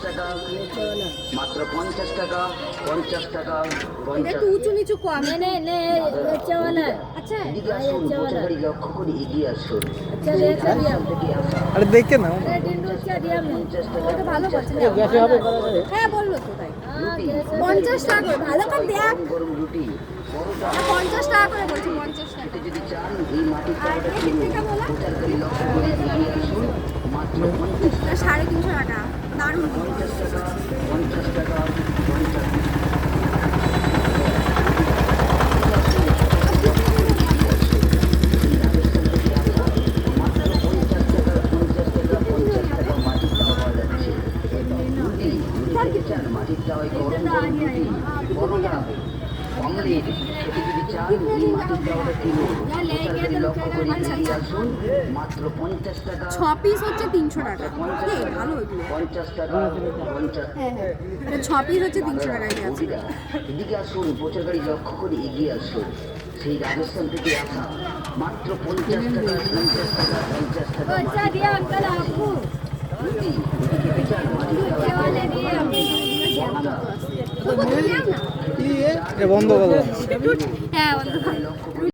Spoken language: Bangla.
টাকা, মাত্র 50 টাকা, 50 টাকা, 50 একটু উঁচু নিচু কম। নে নে अच्छा वाला আচ্ছা এদিকে আসুন, পৌঁছে গাড়ি লক্ষ্য করে এগিয়ে আসুন। अच्छा ले अच्छा दिया থেকে আসা আরে দেখে না अरे डिंडू अच्छा दिया मैं 50 ও টাকা, তো ভালো বলছে না। গ্যাসে হবে করা যাবে হ্যাঁ বললো তো তাই। हां जैसे 50 টাকা করে ভালো করে দেখ। গরম গরম রুটি, পরোটা। 50 টাকা করে বলছি 50 টাকা। খেতে যদি চান এই মাটির আর চাউলটা এদিক কিনুন। থেকে বলো? পৌঁছে গাড়ি লক্ষ্য করে এগিয়ে আসুন, মাত্র 50 টাকা, 350 টাকা। দারুণ। 50 টাকা, 50 টাকা, 50 মাটির চাওয়াই গরম গরম রুটি, পরোটা, অমলেট। খেতে যদি চান এই মাটির চাওয়াটা কিনুন। পৌঁছে গাড়ি লক্ষ্য করে এগিয়ে আসুন, মাত্র 50 টাকা, 6 পিস হচ্ছে 300 টাকা। এই ভালো এগুলো। 50 টাকা, 50 হ্যাঁ হ্যাঁ। এটা 6 পিস হচ্ছে 300 টাকায় আছে। বৌদিরা, এদিকে আসুন, পৌঁছে গাড়ি লক্ষ্য করে এগিয়ে আসুন। সেই রাজস্থান থেকে আসা মাত্র 50 টাকা, 50 টাকা, 50 টাকা। अच्छा दिया अंकल आपको রুটি, রুটি খেতে চান মাটির अच्छे চাওয়াই वाले दिए পরোটা, ওকে নিয়ে নাও না। এ বন্ধ করো হ্যাঁ অন্ধকার। লক্ষ্য